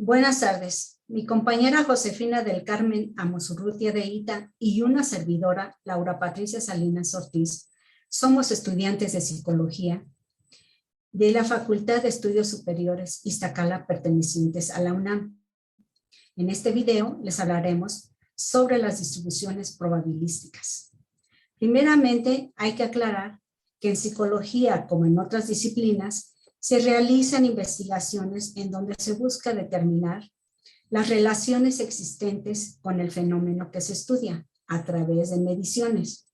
Buenas tardes. Mi compañera Josefina del Carmen Amosurrutia de Ita y una servidora, Laura Patricia Salinas Ortiz, somos estudiantes de Psicología de la Facultad de Estudios Superiores Iztacala pertenecientes a la UNAM. En este video les hablaremos sobre las distribuciones probabilísticas. Primeramente, hay que aclarar que en psicología, como en otras disciplinas, se realizan investigaciones en donde se busca determinar las relaciones existentes con el fenómeno que se estudia a través de mediciones.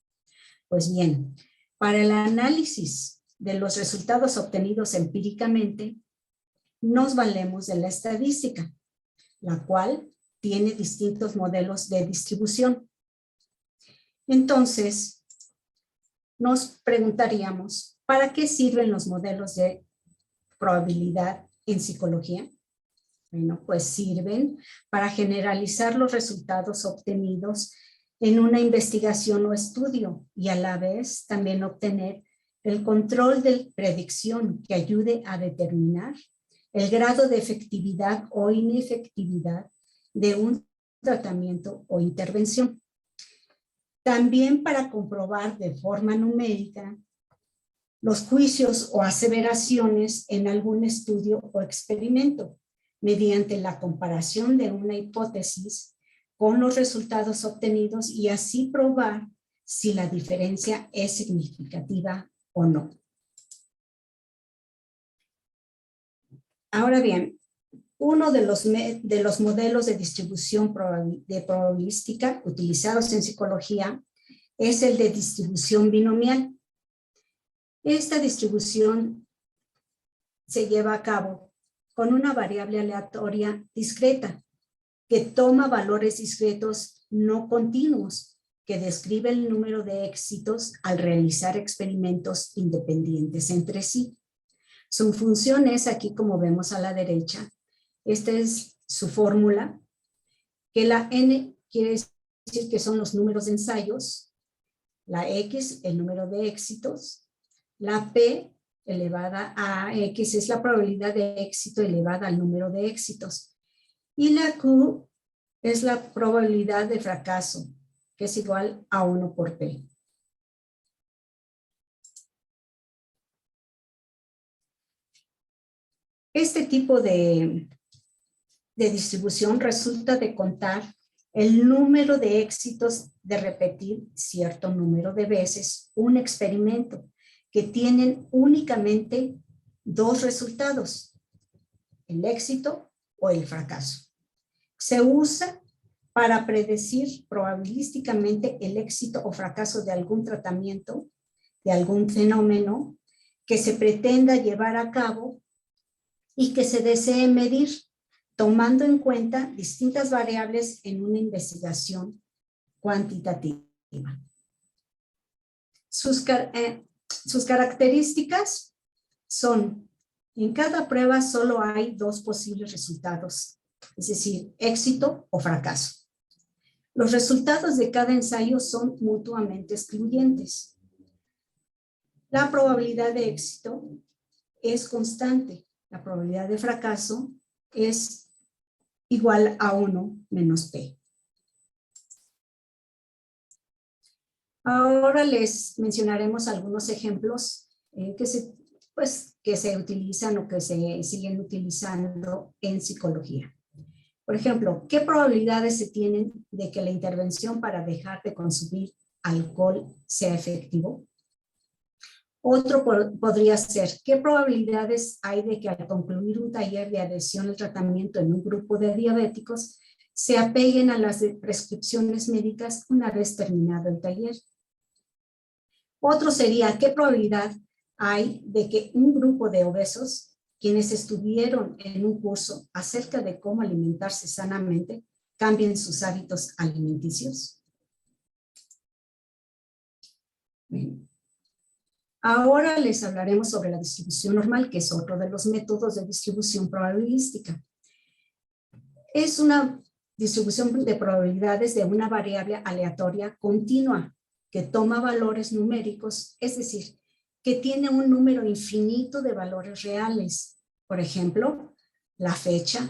Pues bien, para el análisis de los resultados obtenidos empíricamente, nos valemos de la estadística, la cual tiene distintos modelos de distribución. Entonces, nos preguntaríamos, ¿para qué sirven los modelos de probabilidad en psicología? Bueno, pues sirven para generalizar los resultados obtenidos en una investigación o estudio y a la vez también obtener el control de predicción que ayude a determinar el grado de efectividad o inefectividad de un tratamiento o intervención. También para comprobar de forma numérica los juicios o aseveraciones en algún estudio o experimento, mediante la comparación de una hipótesis con los resultados obtenidos y así probar si la diferencia es significativa o no. Ahora bien, uno de los modelos de distribución probabilística utilizados en psicología es el de distribución binomial. Esta distribución se lleva a cabo con una variable aleatoria discreta que toma valores discretos no continuos que describe el número de éxitos al realizar experimentos independientes entre sí. Su función es aquí, como vemos a la derecha. Esta es su fórmula, que la n quiere decir que son los números de ensayos, la x el número de éxitos, la p elevada a x es la probabilidad de éxito elevada al número de éxitos. Y la q es la probabilidad de fracaso, que es igual a 1 por p. Este tipo de distribución resulta de contar el número de éxitos de repetir cierto número de veces un experimento, que tienen únicamente dos resultados, el éxito o el fracaso. Se usa para predecir probabilísticamente el éxito o fracaso de algún tratamiento, de algún fenómeno que se pretenda llevar a cabo y que se desee medir, tomando en cuenta distintas variables en una investigación cuantitativa. Sus características son, en cada prueba solo hay dos posibles resultados, es decir, éxito o fracaso. Los resultados de cada ensayo son mutuamente excluyentes. La probabilidad de éxito es constante. La probabilidad de fracaso es igual a 1 menos p. Ahora les mencionaremos algunos ejemplos que se utilizan o que se siguen utilizando en psicología. Por ejemplo, ¿qué probabilidades se tienen de que la intervención para dejar de consumir alcohol sea efectivo? Otro podría ser, ¿qué probabilidades hay de que al concluir un taller de adhesión al tratamiento en un grupo de diabéticos se apeguen a las prescripciones médicas una vez terminado el taller? Otro sería, ¿qué probabilidad hay de que un grupo de obesos, quienes estuvieron en un curso acerca de cómo alimentarse sanamente, cambien sus hábitos alimenticios? Bien. Ahora les hablaremos sobre la distribución normal, que es otro de los métodos de distribución probabilística. Es una distribución de probabilidades de una variable aleatoria continua que toma valores numéricos, es decir, que tiene un número infinito de valores reales. Por ejemplo, la fecha,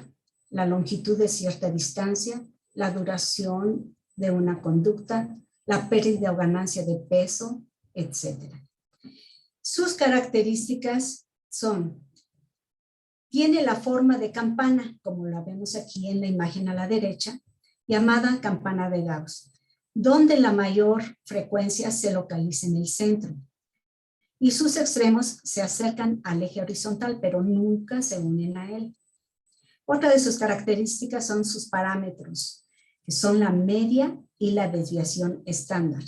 la longitud de cierta distancia, la duración de una conducta, la pérdida o ganancia de peso, etc. Sus características son: tiene la forma de campana, como la vemos aquí en la imagen a la derecha, llamada campana de Gauss, donde la mayor frecuencia se localiza en el centro y sus extremos se acercan al eje horizontal, pero nunca se unen a él. Otra de sus características son sus parámetros, que son la media y la desviación estándar.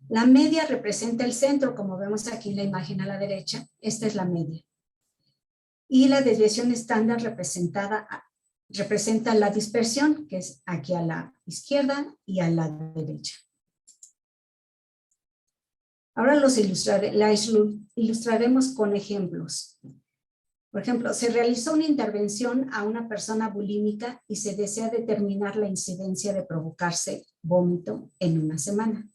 La media representa el centro, como vemos aquí en la imagen a la derecha. Esta es la media. Y la desviación estándar representa la dispersión, que es aquí a la izquierda y a la derecha. Ahora las ilustraremos con ejemplos. Por ejemplo, se realizó una intervención a una persona bulímica y se desea determinar la incidencia de provocarse vómito en una semana.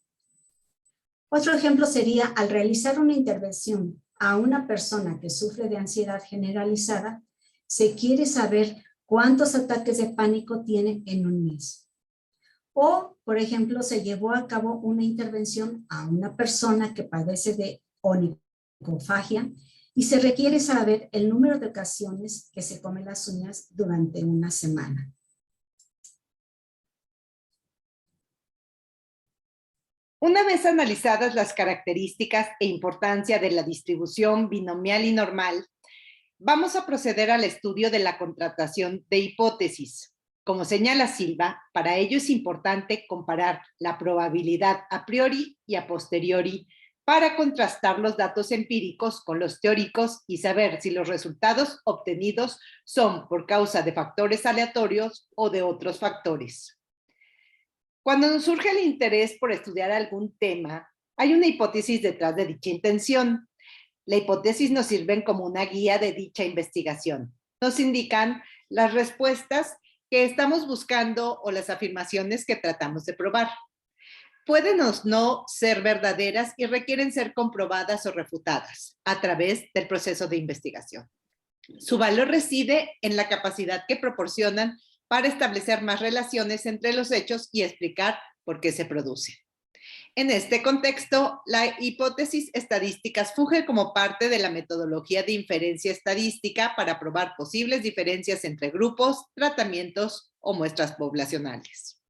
Otro ejemplo sería, al realizar una intervención a una persona que sufre de ansiedad generalizada, se quiere saber cuántos ataques de pánico tiene en un mes. O, por ejemplo, se llevó a cabo una intervención a una persona que padece de onicofagia y se requiere saber el número de ocasiones que se come las uñas durante una semana. Una vez analizadas las características e importancia de la distribución binomial y normal, vamos a proceder al estudio de la contratación de hipótesis. Como señala Silva, para ello es importante comparar la probabilidad a priori y a posteriori para contrastar los datos empíricos con los teóricos y saber si los resultados obtenidos son por causa de factores aleatorios o de otros factores. Cuando nos surge el interés por estudiar algún tema, hay una hipótesis detrás de dicha intención. La hipótesis nos sirve como una guía de dicha investigación. Nos indican las respuestas que estamos buscando o las afirmaciones que tratamos de probar. Pueden o no ser verdaderas y requieren ser comprobadas o refutadas a través del proceso de investigación. Su valor reside en la capacidad que proporcionan para establecer más relaciones entre los hechos y explicar por qué se producen. En este contexto, la hipótesis estadística funge como parte de la metodología de inferencia estadística para probar posibles diferencias entre grupos, tratamientos o muestras poblacionales.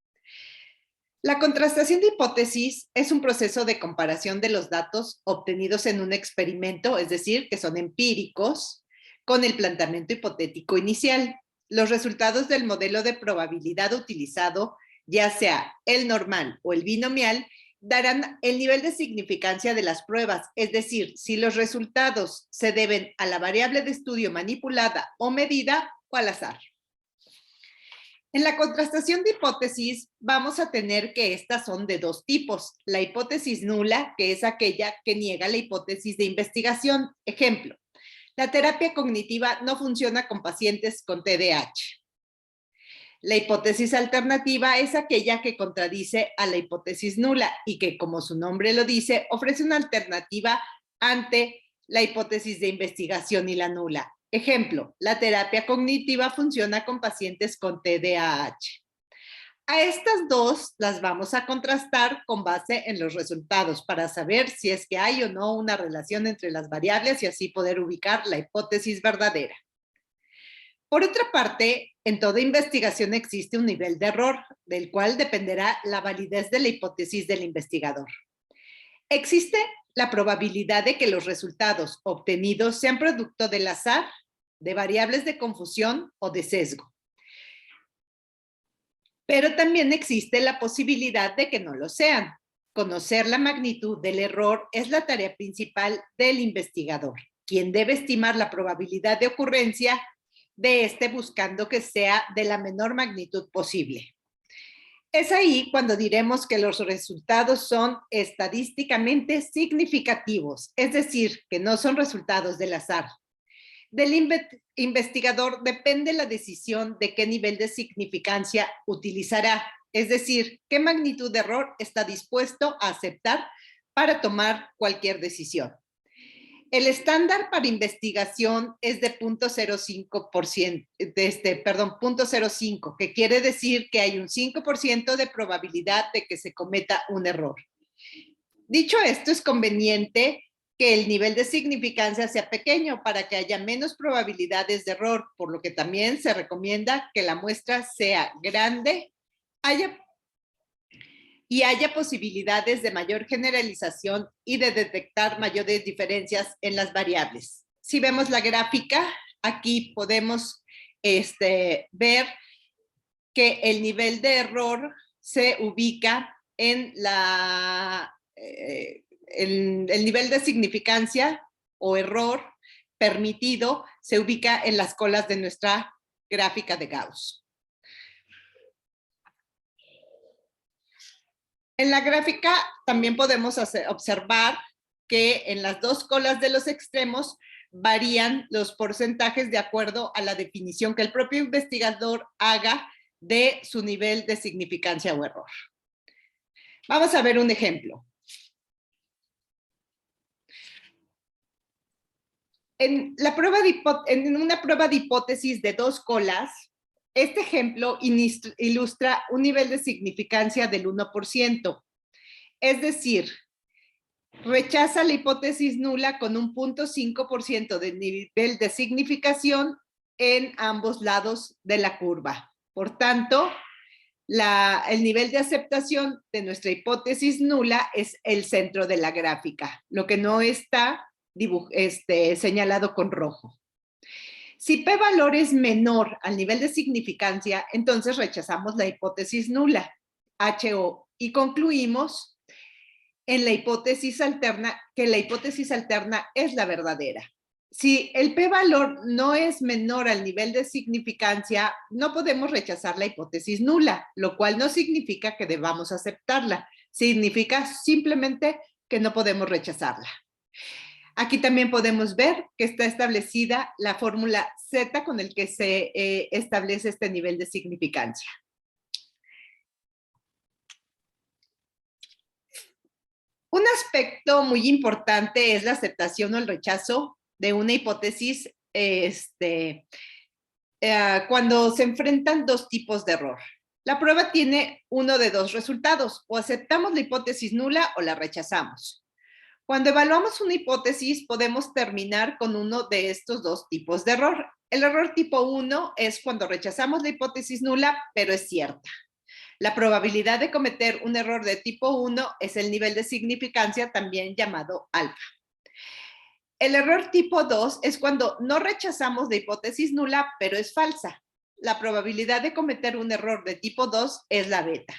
La contrastación de hipótesis es un proceso de comparación de los datos obtenidos en un experimento, es decir, que son empíricos, con el planteamiento hipotético inicial. Los resultados del modelo de probabilidad utilizado, ya sea el normal o el binomial, darán el nivel de significancia de las pruebas, es decir, si los resultados se deben a la variable de estudio manipulada o medida o al azar. En la contrastación de hipótesis vamos a tener que estas son de dos tipos. La hipótesis nula, que es aquella que niega la hipótesis de investigación. Ejemplo, la terapia cognitiva no funciona con pacientes con TDAH. La hipótesis alternativa es aquella que contradice a la hipótesis nula y que, como su nombre lo dice, ofrece una alternativa ante la hipótesis de investigación y la nula. Ejemplo, la terapia cognitiva funciona con pacientes con TDAH. A estas dos las vamos a contrastar con base en los resultados para saber si es que hay o no una relación entre las variables y así poder ubicar la hipótesis verdadera. Por otra parte, en toda investigación existe un nivel de error, del cual dependerá la validez de la hipótesis del investigador. Existe la probabilidad de que los resultados obtenidos sean producto del azar, de variables de confusión o de sesgo. Pero también existe la posibilidad de que no lo sean. Conocer la magnitud del error es la tarea principal del investigador, quien debe estimar la probabilidad de ocurrencia de este buscando que sea de la menor magnitud posible. Es ahí cuando diremos que los resultados son estadísticamente significativos, es decir, que no son resultados del azar. Del investigador depende la decisión de qué nivel de significancia utilizará, es decir, qué magnitud de error está dispuesto a aceptar para tomar cualquier decisión. El estándar para investigación es de 0.05%, 0.05, que quiere decir que hay un 5% de probabilidad de que se cometa un error. Dicho esto, es conveniente que el nivel de significancia sea pequeño para que haya menos probabilidades de error, por lo que también se recomienda que la muestra sea grande y haya posibilidades de mayor generalización y de detectar mayores diferencias en las variables. Si vemos la gráfica, aquí podemos ver que el nivel de error se ubica en el nivel de significancia o error permitido se ubica en las colas de nuestra gráfica de Gauss. En la gráfica también podemos observar que en las dos colas de los extremos varían los porcentajes de acuerdo a la definición que el propio investigador haga de su nivel de significancia o error. Vamos a ver un ejemplo. En una prueba de hipótesis de dos colas, este ejemplo ilustra un nivel de significancia del 1%. Es decir, rechaza la hipótesis nula con un 0.5% de nivel de significación en ambos lados de la curva. Por tanto, el nivel de aceptación de nuestra hipótesis nula es el centro de la gráfica, lo que no está señalado con rojo. Si p-valor es menor al nivel de significancia, entonces rechazamos la hipótesis nula, HO, y concluimos en la hipótesis alterna que la hipótesis alterna es la verdadera. Si el p-valor no es menor al nivel de significancia, no podemos rechazar la hipótesis nula, lo cual no significa que debamos aceptarla. Significa simplemente que no podemos rechazarla. Aquí también podemos ver que está establecida la fórmula Z con el que se establece este nivel de significancia. Un aspecto muy importante es la aceptación o el rechazo de una hipótesis cuando se enfrentan dos tipos de error. La prueba tiene uno de dos resultados, o aceptamos la hipótesis nula o la rechazamos. Cuando evaluamos una hipótesis, podemos terminar con uno de estos dos tipos de error. El error tipo 1 es cuando rechazamos la hipótesis nula, pero es cierta. La probabilidad de cometer un error de tipo 1 es el nivel de significancia, también llamado alfa. El error tipo 2 es cuando no rechazamos la hipótesis nula, pero es falsa. La probabilidad de cometer un error de tipo 2 es la beta.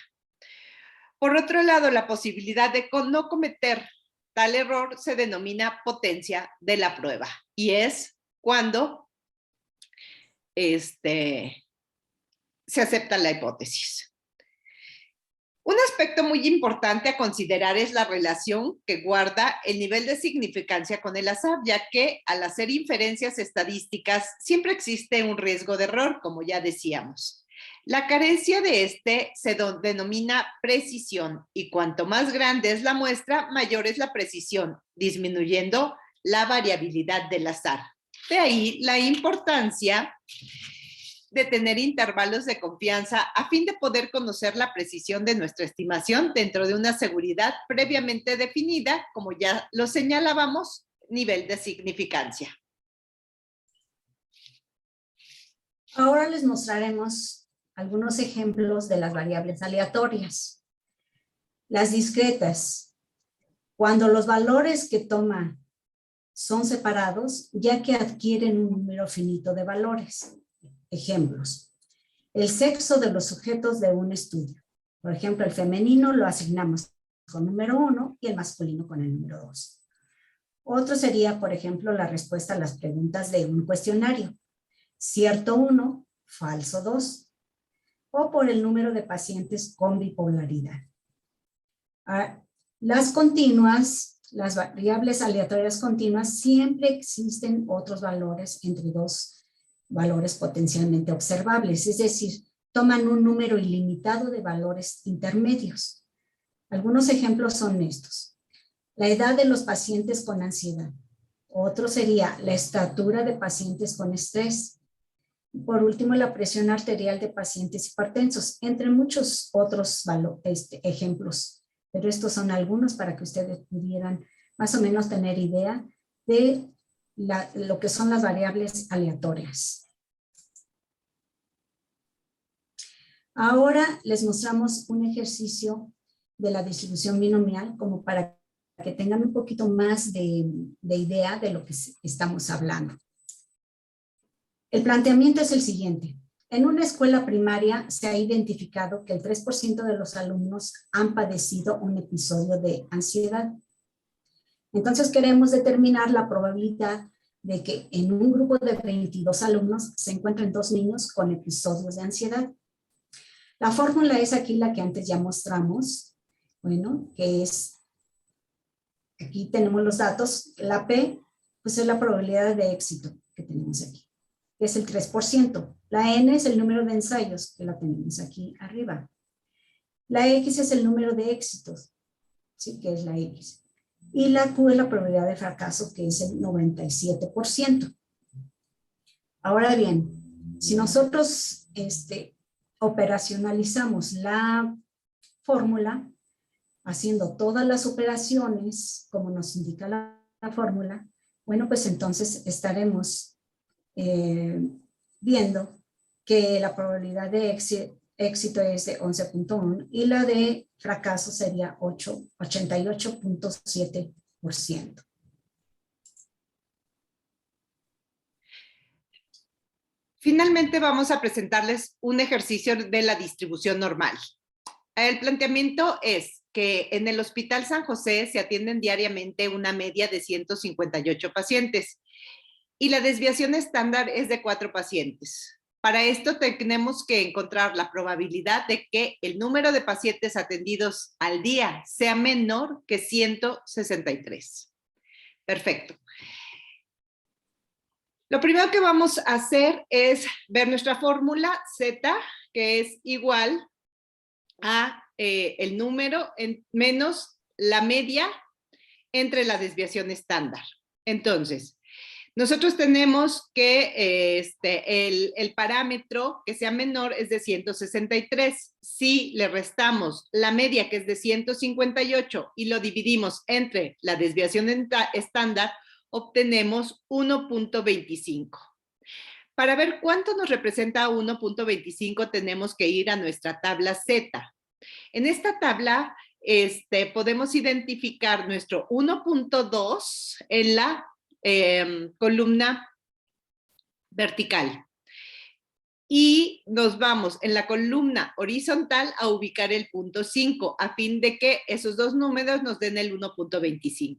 Por otro lado, la posibilidad de no cometer tal error se denomina potencia de la prueba y es cuando se acepta la hipótesis. Un aspecto muy importante a considerar es la relación que guarda el nivel de significancia con el azar, ya que al hacer inferencias estadísticas siempre existe un riesgo de error, como ya decíamos. La carencia de se denomina precisión y cuanto más grande es la muestra, mayor es la precisión, disminuyendo la variabilidad del azar. De ahí la importancia de tener intervalos de confianza a fin de poder conocer la precisión de nuestra estimación dentro de una seguridad previamente definida, como ya lo señalábamos, nivel de significancia. Ahora les mostraremos algunos ejemplos de las variables aleatorias. Las discretas, cuando los valores que toma son separados, ya que adquieren un número finito de valores. Ejemplos. El sexo de los sujetos de un estudio. Por ejemplo, el femenino lo asignamos con número 1 y el masculino con el número 2. Otro sería, por ejemplo, la respuesta a las preguntas de un cuestionario. Cierto 1, falso 2. O por el número de pacientes con bipolaridad. Las continuas, las variables aleatorias continuas, siempre existen otros valores entre dos valores potencialmente observables, es decir, toman un número ilimitado de valores intermedios. Algunos ejemplos son estos. La edad de los pacientes con ansiedad, Otro sería la estatura de pacientes con estrés. Por último, la presión arterial de pacientes hipertensos, entre muchos otros ejemplos. Pero estos son algunos para que ustedes pudieran más o menos tener idea de lo que son las variables aleatorias. Ahora les mostramos un ejercicio de la distribución binomial como para que tengan un poquito más de idea de lo que estamos hablando. El planteamiento es el siguiente. En una escuela primaria se ha identificado que el 3% de los alumnos han padecido un episodio de ansiedad. Entonces queremos determinar la probabilidad de que en un grupo de 22 alumnos se encuentren 2 niños con episodios de ansiedad. La fórmula es aquí la que antes ya mostramos, bueno, que es, aquí tenemos los datos, la P, pues es la probabilidad de éxito que tenemos aquí, que es el 3%. La N es el número de ensayos, que la tenemos aquí arriba. La X es el número de éxitos, ¿sí? Que es la X. Y la Q es la probabilidad de fracaso, que es el 97%. Ahora bien, si nosotros operacionalizamos la fórmula, haciendo todas las operaciones, como nos indica la fórmula, bueno, pues entonces estaremos viendo que la probabilidad de éxito es de 11.1 y la de fracaso sería 88.7%. Finalmente vamos a presentarles un ejercicio de la distribución normal. El planteamiento es que en el Hospital San José se atienden diariamente una media de 158 pacientes y la desviación estándar es de 4 pacientes. Para esto tenemos que encontrar la probabilidad de que el número de pacientes atendidos al día sea menor que 163. Perfecto. Lo primero que vamos a hacer es ver nuestra fórmula Z, que es igual a el número menos la media entre la desviación estándar. Entonces, nosotros tenemos que el parámetro que sea menor es de 163. Si le restamos la media, que es de 158, y lo dividimos entre la desviación estándar, obtenemos 1.25. Para ver cuánto nos representa 1.25, tenemos que ir a nuestra tabla Z. En esta tabla podemos identificar nuestro 1.2 en la columna vertical. Y nos vamos en la columna horizontal a ubicar el punto 5, a fin de que esos dos números nos den el 1.25.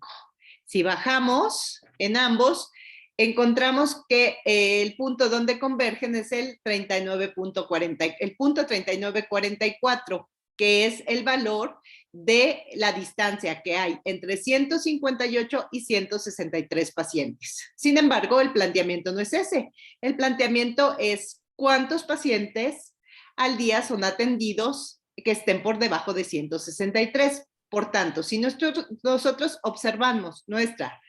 Si bajamos en ambos, encontramos que el punto donde convergen es el 39.40, el punto 39.44, que es el valor de la distancia que hay entre 158 y 163 pacientes. Sin embargo, el planteamiento no es ese. El planteamiento es cuántos pacientes al día son atendidos que estén por debajo de 163. Por tanto, si nosotros observamos nuestra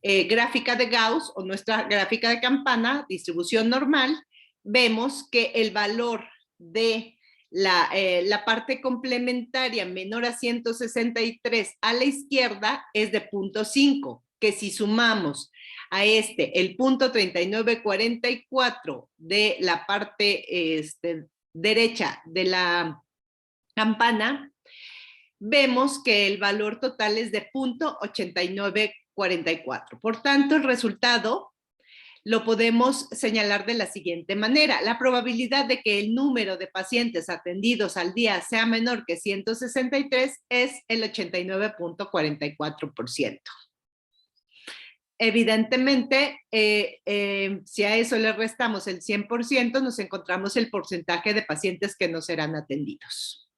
gráfica de Gauss o nuestra gráfica de campana, distribución normal, vemos que el valor de la parte complementaria menor a 163 a la izquierda es de 0.5, que si sumamos a el punto 39.44 de la parte derecha de la campana, vemos que el valor total es de 0.8944. Por tanto, el resultado lo podemos señalar de la siguiente manera. La probabilidad de que el número de pacientes atendidos al día sea menor que 163 es el 89.44%. Evidentemente, si a eso le restamos el 100%, nos encontramos el porcentaje de pacientes que no serán atendidos.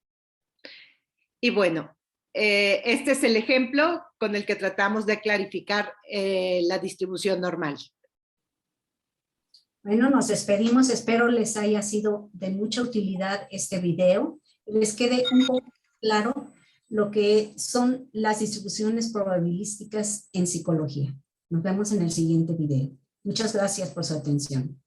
Y bueno, este es el ejemplo con el que tratamos de clarificar la distribución normal. Bueno, nos despedimos. Espero les haya sido de mucha utilidad este video. Les quede un poco claro lo que son las distribuciones probabilísticas en psicología. Nos vemos en el siguiente video. Muchas gracias por su atención.